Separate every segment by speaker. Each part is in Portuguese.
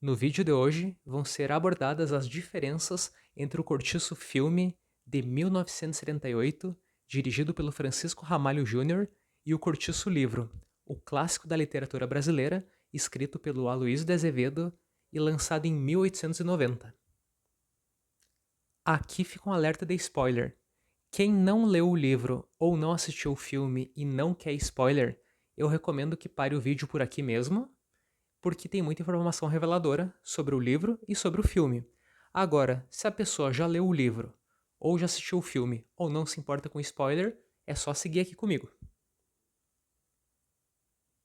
Speaker 1: No vídeo de hoje vão ser abordadas as diferenças entre o Cortiço filme de 1978, dirigido pelo Francisco Ramalho Júnior, e o Cortiço livro, o clássico da literatura brasileira, escrito pelo Aloysio de Azevedo e lançado em 1890. Aqui fica um alerta de spoiler. Quem não leu o livro ou não assistiu o filme e não quer spoiler, eu recomendo que pare o vídeo por aqui mesmo, porque tem muita informação reveladora sobre o livro e sobre o filme. Agora, se a pessoa já leu o livro, ou já assistiu o filme, ou não se importa com spoiler, é só seguir aqui comigo.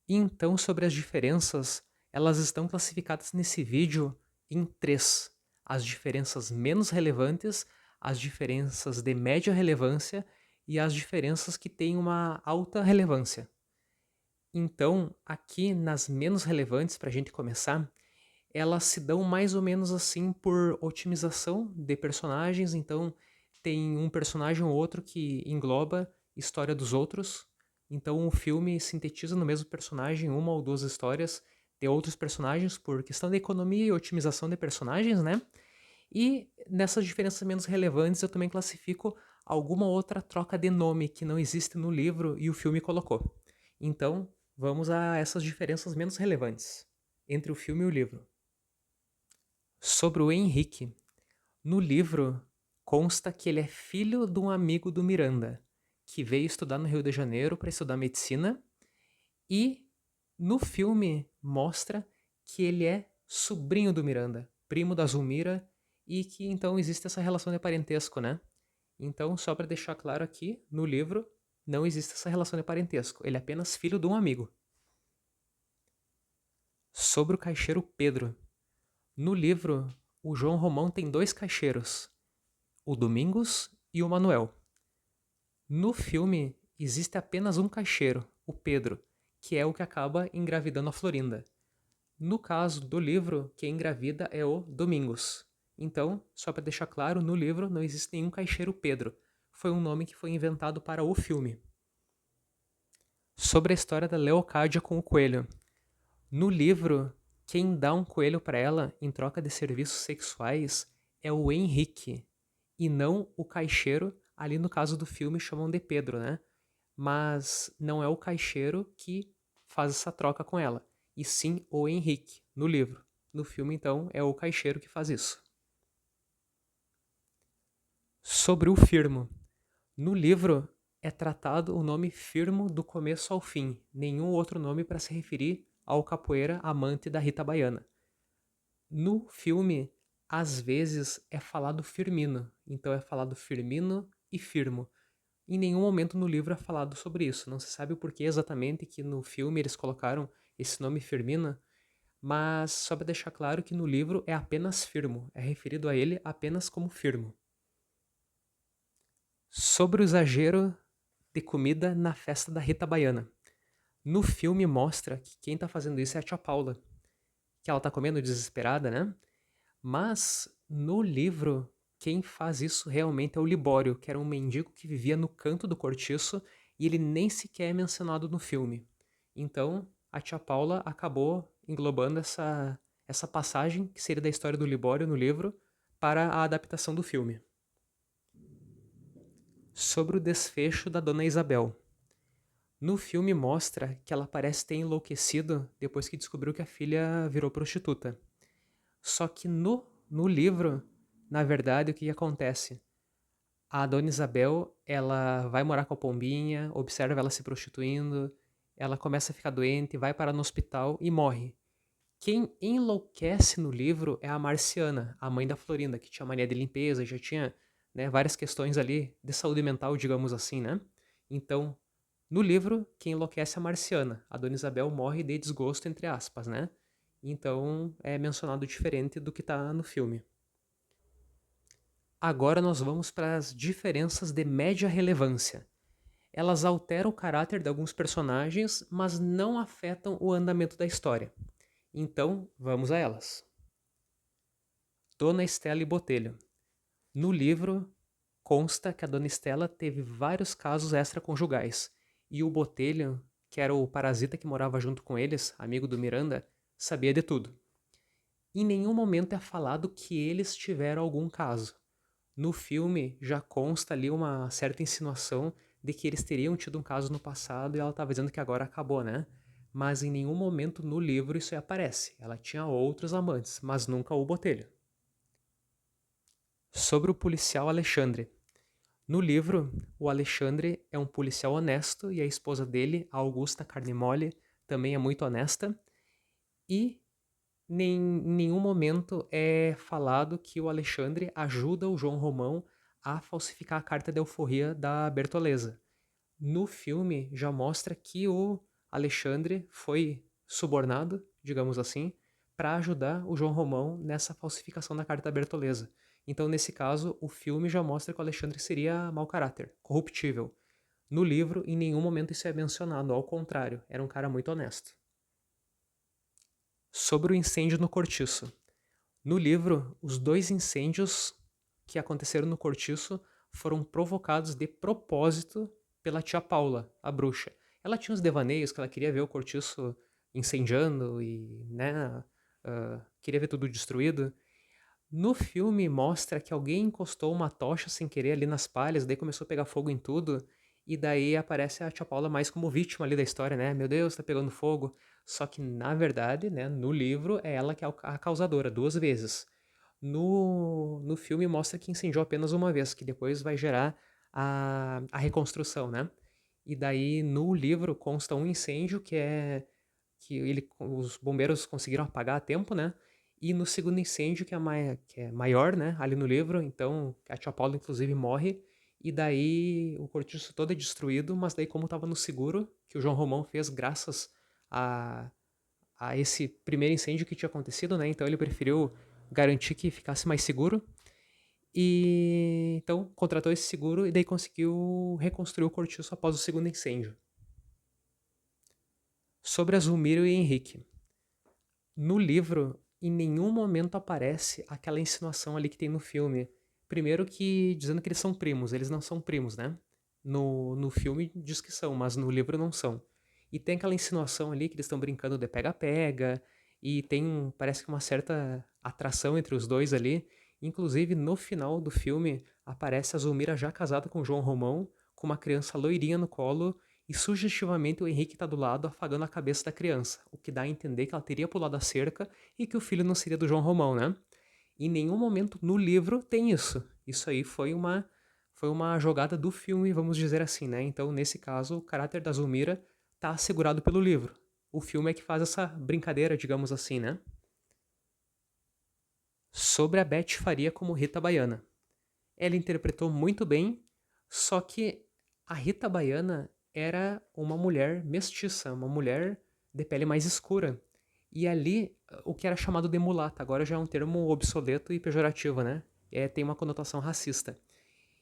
Speaker 1: E então, sobre as diferenças, elas estão classificadas nesse vídeo em três: as diferenças menos relevantes, as diferenças de média relevância e as diferenças que têm uma alta relevância. Então, aqui nas menos relevantes, para a gente começar, elas se dão mais ou menos assim por otimização de personagens. Então, tem um personagem ou outro que engloba história dos outros. Então, o filme sintetiza no mesmo personagem uma ou duas histórias de outros personagens por questão de economia e otimização de personagens, né? E nessas diferenças menos relevantes, eu também classifico alguma outra troca de nome que não existe no livro e o filme colocou. Então, vamos a essas diferenças menos relevantes entre o filme e o livro. Sobre o Henrique. No livro, consta que ele é filho de um amigo do Miranda, que veio estudar no Rio de Janeiro para estudar medicina, e no filme mostra que ele é sobrinho do Miranda, primo da Zulmira, e que então existe essa relação de parentesco, né? Então, só para deixar claro aqui, no livro não existe essa relação de parentesco, ele é apenas filho de um amigo. Sobre o caixeiro Pedro. No livro, o João Romão tem dois caixeiros, o Domingos e o Manuel. No filme, existe apenas um caixeiro, o Pedro, que é o que acaba engravidando a Florinda. No caso do livro, quem engravida é o Domingos. Então, só para deixar claro, no livro não existe nenhum caixeiro Pedro. Foi um nome que foi inventado para o filme. Sobre a história da Leocádia com o coelho. No livro, quem dá um coelho para ela em troca de serviços sexuais é o Henrique, e não o caixeiro. Ali no caso do filme chamam de Pedro, né? Mas não é o caixeiro que faz essa troca com ela, e sim o Henrique, no livro. No filme, então, é o caixeiro que faz isso. Sobre o Firmo. No livro é tratado o nome Firmo do começo ao fim, nenhum outro nome para se referir ao capoeira amante da Rita Baiana. No filme, às vezes é falado Firmino, então é falado Firmino e Firmo. Em nenhum momento no livro é falado sobre isso. Não se sabe o porquê exatamente que no filme eles colocaram esse nome Firmina, mas só para deixar claro que no livro é apenas Firmo, é referido a ele apenas como Firmo. Sobre o exagero de comida na festa da Rita Baiana. No filme mostra que quem tá fazendo isso é a tia Paula, que ela tá comendo desesperada, né? Mas no livro, quem faz isso realmente é o Libório, que era um mendigo que vivia no canto do cortiço e ele nem sequer é mencionado no filme. Então, a tia Paula acabou englobando essa passagem, que seria da história do Libório no livro, para a adaptação do filme. Sobre o desfecho da Dona Isabel. No filme mostra que ela parece ter enlouquecido depois que descobriu que a filha virou prostituta. Só que no livro, na verdade, o que acontece? A Dona Isabel, ela vai morar com a Pombinha, observa ela se prostituindo, ela começa a ficar doente, vai parar no hospital e morre. Quem enlouquece no livro é a Marciana, a mãe da Florinda, que tinha mania de limpeza, já tinha, né, várias questões ali de saúde mental, digamos assim, né? Então, no livro, quem enlouquece é a Marciana. A Dona Isabel morre de desgosto, entre aspas, né? Então, é mencionado diferente do que tá no filme. Agora nós vamos para as diferenças de média relevância. Elas alteram o caráter de alguns personagens, mas não afetam o andamento da história. Então, vamos a elas. Dona Estela e Botelho. No livro, consta que a Dona Estela teve vários casos extraconjugais, e o Botelho, que era o parasita que morava junto com eles, amigo do Miranda, sabia de tudo. Em nenhum momento é falado que eles tiveram algum caso. No filme já consta ali uma certa insinuação de que eles teriam tido um caso no passado e ela estava dizendo que agora acabou, né? Mas em nenhum momento no livro isso aí aparece. Ela tinha outros amantes, mas nunca o Botelho. Sobre o policial Alexandre. No livro, o Alexandre é um policial honesto e a esposa dele, a Augusta Carnemole, também é muito honesta. E em nenhum momento é falado que o Alexandre ajuda o João Romão a falsificar a carta de alforria da Bertoleza. No filme já mostra que o Alexandre foi subornado, digamos assim, para ajudar o João Romão nessa falsificação da carta da Bertoleza. Então, nesse caso, o filme já mostra que o Alexandre seria mau caráter, corruptível. No livro, em nenhum momento isso é mencionado, ao contrário, era um cara muito honesto. Sobre o incêndio no cortiço. No livro, os dois incêndios que aconteceram no cortiço foram provocados de propósito pela tia Paula, a bruxa. Ela tinha uns devaneios que ela queria ver o cortiço incendiando e, né, queria ver tudo destruído. No filme mostra que alguém encostou uma tocha sem querer ali nas palhas, daí começou a pegar fogo em tudo, e daí aparece a tia Paula mais como vítima ali da história, né? Meu Deus, tá pegando fogo. Só que, na verdade, né, no livro é ela que é a causadora, duas vezes. No filme mostra que incendiou apenas uma vez, que depois vai gerar a reconstrução, né? E daí no livro consta um incêndio os bombeiros conseguiram apagar a tempo, né? E no segundo incêndio, que é maior, né? Ali no livro, então a tia Paula inclusive morre. E daí o cortiço todo é destruído, mas daí como estava no seguro, que o João Romão fez graças a, a esse primeiro incêndio que tinha acontecido, né? Então ele preferiu garantir que ficasse mais seguro. E então contratou esse seguro e daí conseguiu reconstruir o cortiço após o segundo incêndio. Sobre Azumiro e Henrique. No livro, em nenhum momento aparece aquela insinuação ali que tem no filme. Primeiro que dizendo que eles são primos, eles não são primos, né? No filme diz que são, mas no livro não são. E tem aquela insinuação ali que eles estão brincando de pega-pega, e tem, parece que uma certa atração entre os dois ali. Inclusive, no final do filme, aparece a Zulmira já casada com o João Romão, com uma criança loirinha no colo, e sugestivamente o Henrique está do lado afagando a cabeça da criança, o que dá a entender que ela teria pulado a cerca e que o filho não seria do João Romão, né? Em nenhum momento no livro tem isso. Isso aí foi uma jogada do filme, vamos dizer assim, né? Então, nesse caso, o caráter da Zulmira está assegurado pelo livro. O filme é que faz essa brincadeira, digamos assim, né? Sobre a Beth Faria como Rita Baiana. Ela interpretou muito bem, só que a Rita Baiana era uma mulher mestiça, uma mulher de pele mais escura. E ali, o que era chamado de mulata, agora já é um termo obsoleto e pejorativo, né? Tem uma conotação racista.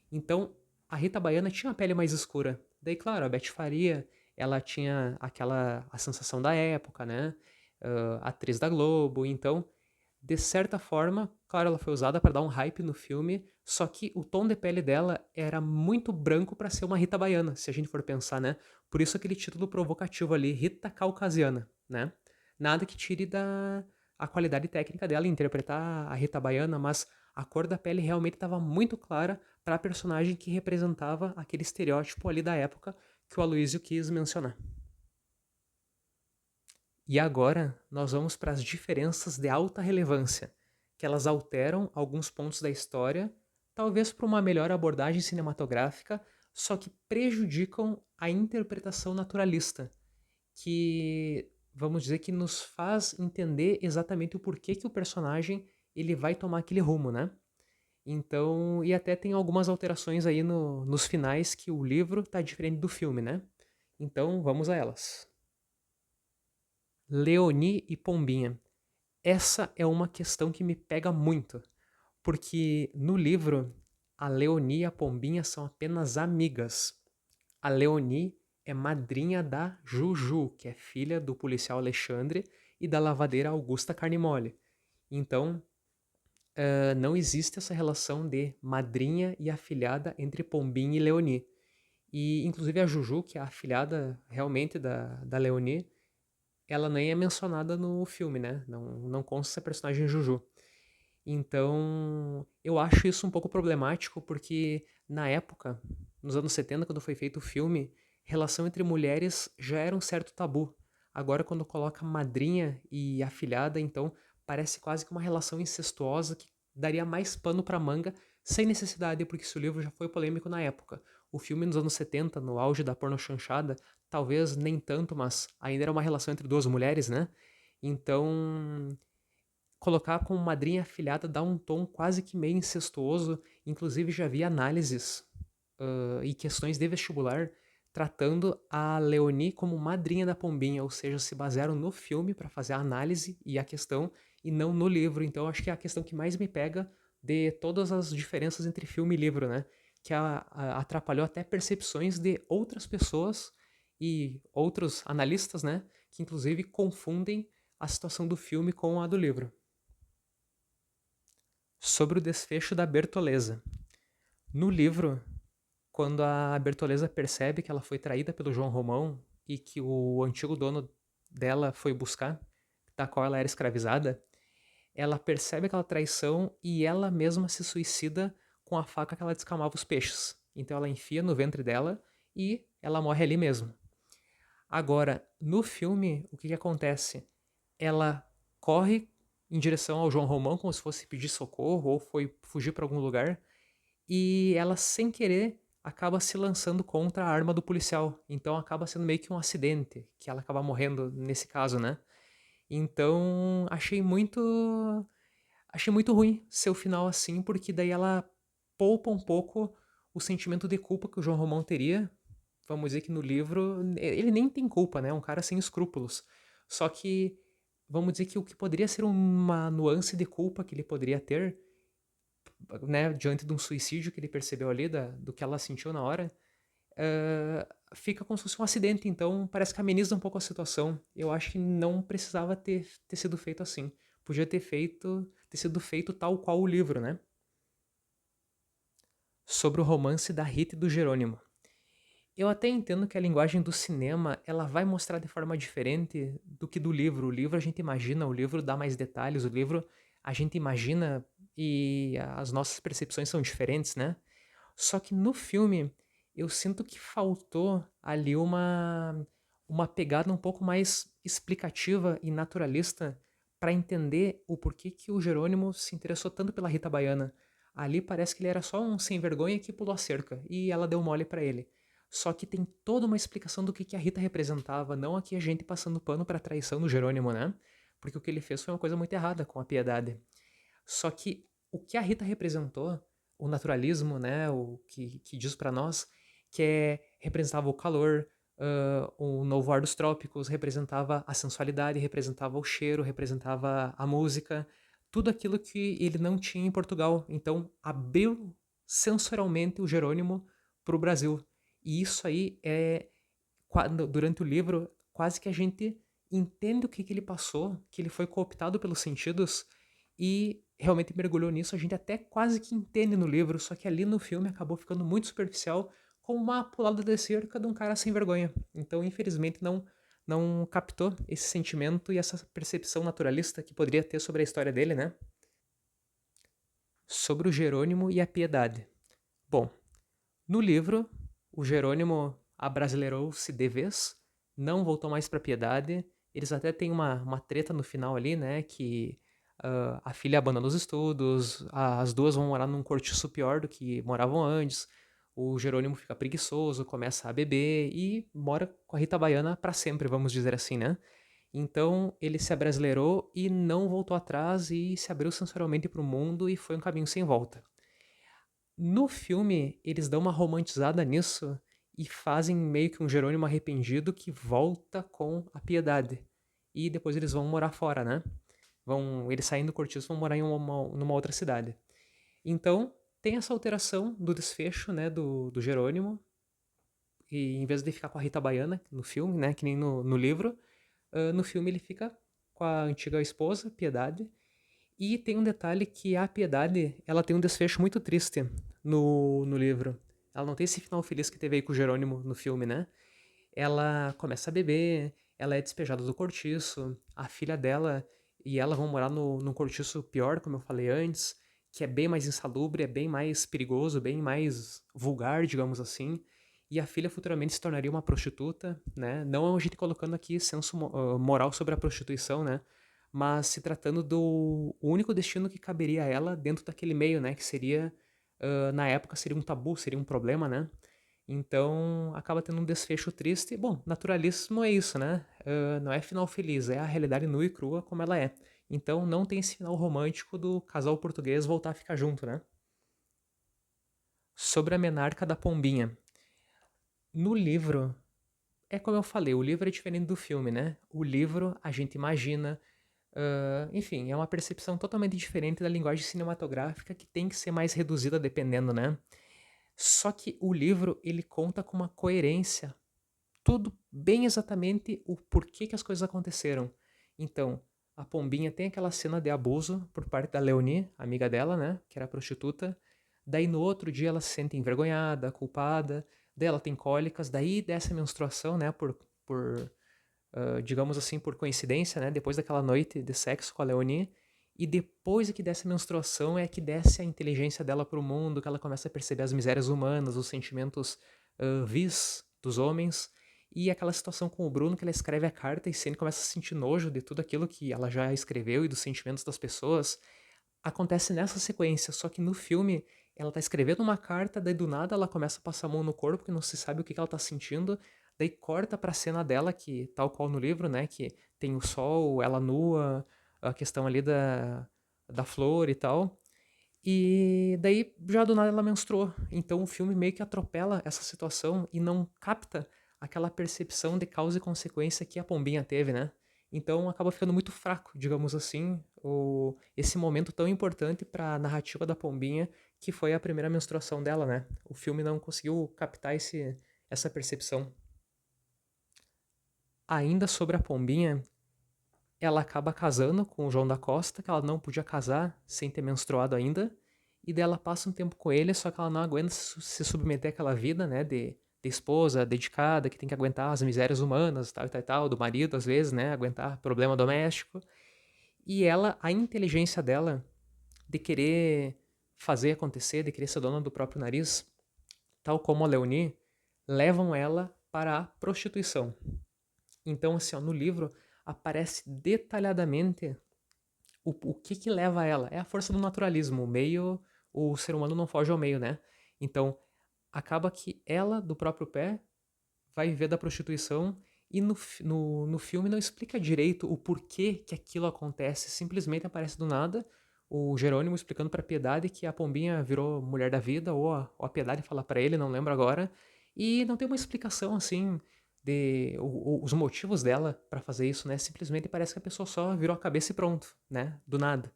Speaker 1: Então, a Rita Baiana tinha a pele mais escura. Daí, claro, a Beth Faria, ela tinha a sensação da época, né? Atriz da Globo, então de certa forma, claro, ela foi usada para dar um hype no filme, só que o tom de pele dela era muito branco para ser uma Rita baiana, se a gente for pensar, né? Por isso aquele título provocativo ali, Rita Caucasiana, né? Nada que tire da a qualidade técnica dela em interpretar a Rita baiana, mas a cor da pele realmente estava muito clara para a personagem que representava aquele estereótipo ali da época que o Aloysio quis mencionar. E agora nós vamos para as diferenças de alta relevância, que elas alteram alguns pontos da história, talvez para uma melhor abordagem cinematográfica, só que prejudicam a interpretação naturalista, que vamos dizer que nos faz entender exatamente o porquê que o personagem ele vai tomar aquele rumo, né? Então, e até tem algumas alterações aí nos finais que o livro está diferente do filme, né? Então, vamos a elas. Leoni e Pombinha. Essa é uma questão que me pega muito, porque no livro a Leoni e a Pombinha são apenas amigas. A Leoni é madrinha da Juju, que é filha do policial Alexandre e da lavadeira Augusta Carnimole. Então, não existe essa relação de madrinha e afilhada entre Pombinha e Leoni. E, inclusive, a Juju, que é a afilhada realmente da Leoni, ela nem é mencionada no filme, né? Não consta essa personagem Juju. Então, eu acho isso um pouco problemático, porque na época, nos anos 70, quando foi feito o filme, relação entre mulheres já era um certo tabu. Agora, quando coloca madrinha e afilhada, então parece quase que uma relação incestuosa que daria mais pano pra manga, sem necessidade, porque esse livro já foi polêmico na época. O filme nos anos 70, no auge da pornochanchada, talvez nem tanto, mas ainda era uma relação entre duas mulheres, né? Então, colocar como madrinha afilhada dá um tom quase que meio incestuoso. Inclusive, já vi análises e questões de vestibular tratando a Leonie como madrinha da Pombinha, ou seja, se basearam no filme para fazer a análise e a questão, e não no livro. Então, acho que é a questão que mais me pega de todas as diferenças entre filme e livro, né? Que atrapalhou até percepções de outras pessoas e outros analistas, né? Que inclusive confundem a situação do filme com a do livro. Sobre o desfecho da Bertoleza. No livro, quando a Bertoleza percebe que ela foi traída pelo João Romão e que o antigo dono dela foi buscar, da qual ela era escravizada, ela percebe aquela traição e ela mesma se suicida com a faca que ela descamava os peixes. Então ela enfia no ventre dela e ela morre ali mesmo. Agora, no filme, o que acontece? Ela corre em direção ao João Romão como se fosse pedir socorro ou foi fugir para algum lugar e ela, sem querer, acaba se lançando contra a arma do policial. Então acaba sendo meio que um acidente, que ela acaba morrendo nesse caso, né? Então achei muito ruim ser o final assim, porque daí ela poupa um pouco o sentimento de culpa que o João Romão teria. Vamos dizer que no livro ele nem tem culpa, né? É um cara sem escrúpulos. Só que vamos dizer que o que poderia ser uma nuance de culpa que ele poderia ter, né, diante de um suicídio que ele percebeu ali, do que ela sentiu na hora, fica como se fosse um acidente, então parece que ameniza um pouco a situação. Eu acho que não precisava ter sido feito assim. Podia ter sido feito tal qual o livro, né? Sobre o romance da Rita e do Jerônimo. Eu até entendo que a linguagem do cinema ela vai mostrar de forma diferente do que do livro. O livro a gente imagina, o livro dá mais detalhes, o livro a gente imagina e as nossas percepções são diferentes, né? Só que no filme eu sinto que faltou ali uma pegada um pouco mais explicativa e naturalista para entender o porquê que o Jerônimo se interessou tanto pela Rita Baiana. Ali parece que ele era só um sem vergonha que pulou a cerca e ela deu mole para ele. Só que tem toda uma explicação do que a Rita representava, não aqui a gente passando pano para a traição do Jerônimo, né? Porque o que ele fez foi uma coisa muito errada com a Piedade. Só que o que a Rita representou, o naturalismo, né, o que diz para nós, que representava o calor, o novo ar dos trópicos, representava a sensualidade, representava o cheiro, representava a música, tudo aquilo que ele não tinha em Portugal. Então, abriu sensorialmente o Jerônimo para o Brasil. E isso aí durante o livro, quase que a gente entende o que ele passou, que ele foi cooptado pelos sentidos e realmente mergulhou nisso. A gente até quase que entende no livro, só que ali no filme acabou ficando muito superficial, como uma pulada de cerca de um cara sem vergonha. Então, infelizmente, não captou esse sentimento e essa percepção naturalista que poderia ter sobre a história dele, né? Sobre o Jerônimo e a Piedade. Bom, no livro, o Jerônimo abrasileirou-se de vez, não voltou mais para Piedade. Eles até têm uma treta no final ali, né? Que a filha abandona os estudos, as duas vão morar num cortiço pior do que moravam antes. O Jerônimo fica preguiçoso, começa a beber e mora com a Rita Baiana para sempre, vamos dizer assim, né? Então ele se abrasileirou e não voltou atrás e se abriu sensorialmente para o mundo e foi um caminho sem volta. No filme, eles dão uma romantizada nisso e fazem meio que um Jerônimo arrependido que volta com a Piedade. E depois eles vão morar fora, né? Eles saindo do cortiço vão morar numa outra cidade. Então, tem essa alteração do desfecho, né, do Jerônimo. E em vez de ficar com a Rita Baiana no filme, né, que nem no livro, no filme ele fica com a antiga esposa, Piedade. E tem um detalhe que a Piedade, ela tem um desfecho muito triste no livro. Ela não tem esse final feliz que teve aí com o Jerônimo no filme, né? Ela começa a beber ela é despejada do cortiço, a filha dela e ela vão morar num cortiço pior, como eu falei antes, que é bem mais insalubre, é bem mais perigoso, bem mais vulgar, digamos assim. E a filha futuramente se tornaria uma prostituta, né? Não a gente colocando aqui senso moral sobre a prostituição, né? Mas se tratando do único destino que caberia a ela dentro daquele meio, né? Que seria, na época, seria um tabu, seria um problema, né? Então, acaba tendo um desfecho triste. Bom, naturalismo é isso, né? Não é final feliz, é a realidade nua e crua como ela é. Então, não tem esse final romântico do casal português voltar a ficar junto, né? Sobre a menarca da pombinha. No livro, é como eu falei, o livro é diferente do filme, né? O livro a gente imagina, enfim, é uma percepção totalmente diferente da linguagem cinematográfica que tem que ser mais reduzida dependendo, né? Só que o livro ele conta com uma coerência, tudo bem exatamente o porquê que as coisas aconteceram. Então, a Pombinha tem aquela cena de abuso por parte da Leonie, amiga dela, né, que era prostituta. Daí no outro dia ela se sente envergonhada, culpada, daí ela tem cólicas, daí dessa menstruação, né, digamos assim, por coincidência, né, depois daquela noite de sexo com a Leonie, e depois que dessa menstruação é que desce a inteligência dela para o mundo, que ela começa a perceber as misérias humanas, os sentimentos vis dos homens, e aquela situação com o Bruno, que ela escreve a carta e sempre começa a sentir nojo de tudo aquilo que ela já escreveu e dos sentimentos das pessoas, acontece nessa sequência, só que no filme ela tá escrevendo uma carta, daí do nada ela começa a passar a mão no corpo, que não se sabe o que ela tá sentindo, daí corta pra cena dela, que tal qual no livro, né, que tem o sol, ela nua, a questão ali da flor e tal, e daí já do nada ela menstruou. Então o filme meio que atropela essa situação e não capta aquela percepção de causa e consequência que a pombinha teve, né? Então acaba ficando muito fraco, digamos assim, esse momento tão importante para a narrativa da pombinha, que foi a primeira menstruação dela, né? O filme não conseguiu captar essa percepção. Ainda sobre a pombinha, ela acaba casando com o João da Costa, que ela não podia casar sem ter menstruado ainda. E daí ela passa um tempo com ele, só que ela não aguenta se submeter àquela vida, né, de esposa dedicada, que tem que aguentar as misérias humanas, tal e tal, e tal, do marido às vezes, né, aguentar problema doméstico. E ela, a inteligência dela de querer fazer acontecer, de querer ser dona do próprio nariz, tal como a Leonie, levam ela para a prostituição. Então, assim, ó, no livro aparece detalhadamente o que que leva ela. É a força do naturalismo, o meio, o ser humano não foge ao meio, né? Então, acaba que ela, do próprio pé, vai viver da prostituição e no filme não explica direito o porquê que aquilo acontece, simplesmente aparece do nada o Jerônimo explicando pra Piedade que a Pombinha virou mulher da vida, ou a Piedade fala pra ele, não lembro agora, e não tem uma explicação assim de os motivos dela pra fazer isso, né? Simplesmente parece que a pessoa só virou a cabeça e pronto, né? Do nada.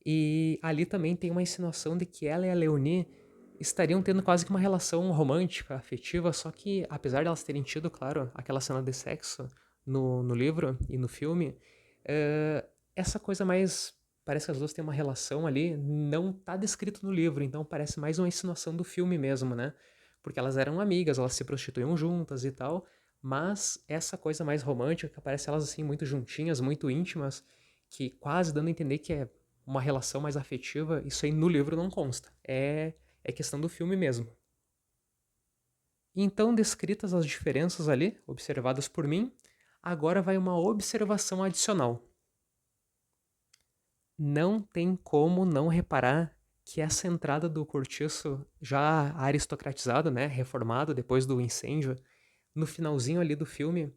Speaker 1: E ali também tem uma insinuação de que ela e a Leonie estariam tendo quase que uma relação romântica, afetiva, só que apesar de elas terem tido, claro, aquela cena de sexo no livro e no filme, essa coisa mais. Parece que as duas têm uma relação ali, não tá descrito no livro, então parece mais uma insinuação do filme mesmo, né? Porque elas eram amigas, elas se prostituíam juntas e tal, mas essa coisa mais romântica, que aparece elas assim muito juntinhas, muito íntimas, que quase dando a entender que é uma relação mais afetiva, isso aí no livro não consta. É questão do filme mesmo. Então, descritas as diferenças ali, observadas por mim, agora vai uma observação adicional. Não tem como não reparar que essa entrada do cortiço já aristocratizado, né, reformado depois do incêndio, no finalzinho ali do filme,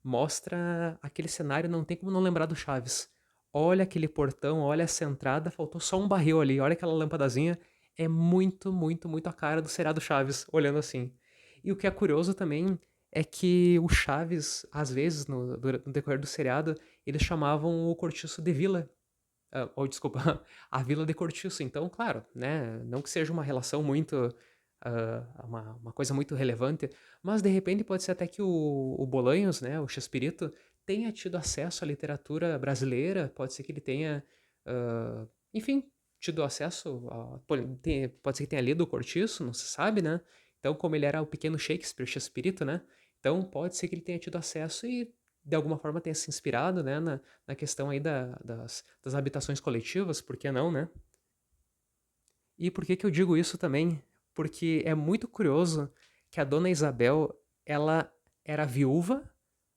Speaker 1: mostra aquele cenário, não tem como não lembrar do Chaves. Olha aquele portão, olha essa entrada, faltou só um barril ali, olha aquela lâmpadazinha, é muito, muito, muito a cara do seriado Chaves, olhando assim. E o que é curioso também é que o Chaves, às vezes, no decorrer do seriado, eles chamavam o cortiço de vila, ou desculpa, a Vila de Cortiço. Então, claro, né, não que seja uma relação muito, uma coisa muito relevante, mas de repente pode ser até que o Bolanhos, né, o Chespirito, tenha tido acesso à literatura brasileira, pode ser que ele tenha, enfim, tido acesso, pode ser que tenha lido o Cortiço, não se sabe, né? Então, como ele era o pequeno Shakespeare, Chespirito, né? Então, pode ser que ele tenha tido acesso e de alguma forma tenha se inspirado, né, na questão aí das habitações coletivas, por que não, né? E por que que eu digo isso também? Porque é muito curioso que a Dona Isabel, ela era viúva,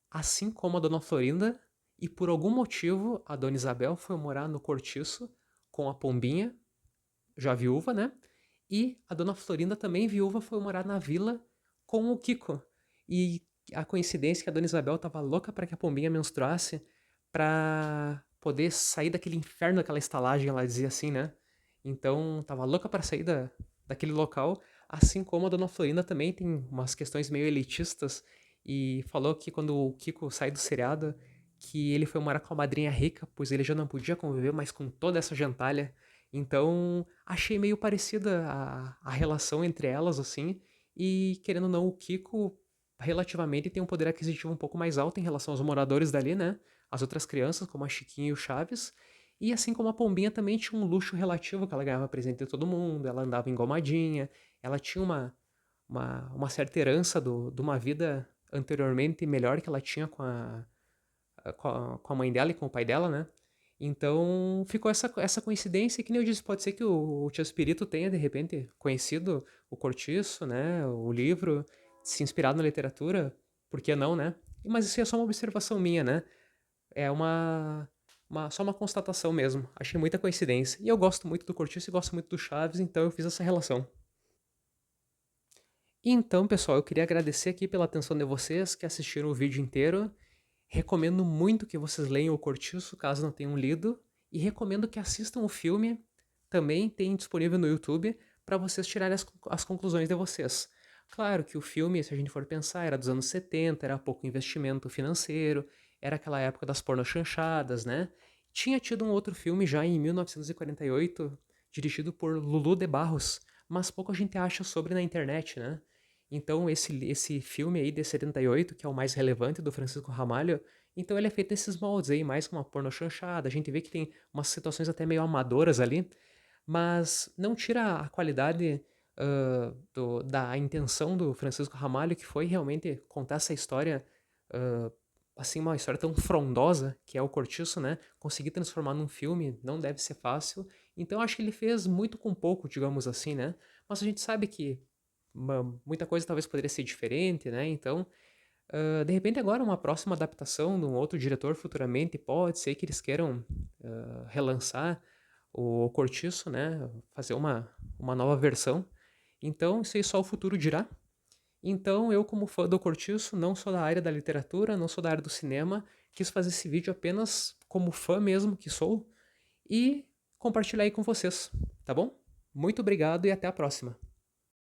Speaker 1: assim como a Dona Florinda, e por algum motivo a Dona Isabel foi morar no cortiço com a Pombinha, já viúva, né? E a Dona Florinda, também viúva, foi morar na vila com o Kiko. E a coincidência é que a Dona Isabel tava louca para que a Pombinha menstruasse para poder sair daquele inferno daquela estalagem, ela dizia assim, né? Então, tava louca para sair daquele local, assim como a Dona Florinda também tem umas questões meio elitistas e falou que quando o Kiko sai do seriado, que ele foi morar com a madrinha rica, pois ele já não podia conviver mais com toda essa gentalha. Então, achei meio parecida a relação entre elas, assim, e querendo ou não, o Kiko relativamente tem um poder aquisitivo um pouco mais alto em relação aos moradores dali, né? As outras crianças, como a Chiquinha e o Chaves. E assim como a Pombinha também tinha um luxo relativo, que ela ganhava presente de todo mundo, ela andava engomadinha, ela tinha uma certa herança de uma vida anteriormente melhor que ela tinha com a mãe dela e com o pai dela, né? Então ficou essa coincidência, que nem eu disse, pode ser que o Tio Espírito tenha, de repente, conhecido o Cortiço, né? O livro, se inspirado na literatura, por que não, né? Mas isso é só uma observação minha, né? É só uma constatação mesmo. Achei muita coincidência. E eu gosto muito do Cortiço e gosto muito do Chaves, então eu fiz essa relação. Então, pessoal, eu queria agradecer aqui pela atenção de vocês que assistiram o vídeo inteiro. Recomendo muito que vocês leiam O Cortiço, caso não tenham lido, e recomendo que assistam o filme, também tem disponível no YouTube, para vocês tirarem as conclusões de vocês. Claro que o filme, se a gente for pensar, era dos anos 70, era pouco investimento financeiro, era aquela época das pornochanchadas, né? Tinha tido um outro filme já em 1948, dirigido por Lulu de Barros, mas pouco a gente acha sobre na internet, né? Então, esse filme aí de 78, que é o mais relevante do Francisco Ramalho, então ele é feito nesses moldes aí, mais com uma pornochanchada. A gente vê que tem umas situações até meio amadoras ali, mas não tira a qualidade da intenção do Francisco Ramalho, que foi realmente contar essa história, ah, assim, uma história tão frondosa, que é o Cortiço, né? Conseguir transformar num filme não deve ser fácil. Então, acho que ele fez muito com pouco, digamos assim, né? Mas a gente sabe que muita coisa talvez poderia ser diferente, né? Então, de repente agora uma próxima adaptação de um outro diretor futuramente, pode ser que eles queiram relançar o Cortiço, né? Fazer uma nova versão. Então, isso aí só o futuro dirá. Então, eu como fã do Cortiço, não sou da área da literatura, não sou da área do cinema, quis fazer esse vídeo apenas como fã mesmo que sou e compartilhar aí com vocês, tá bom? Muito obrigado e até a próxima.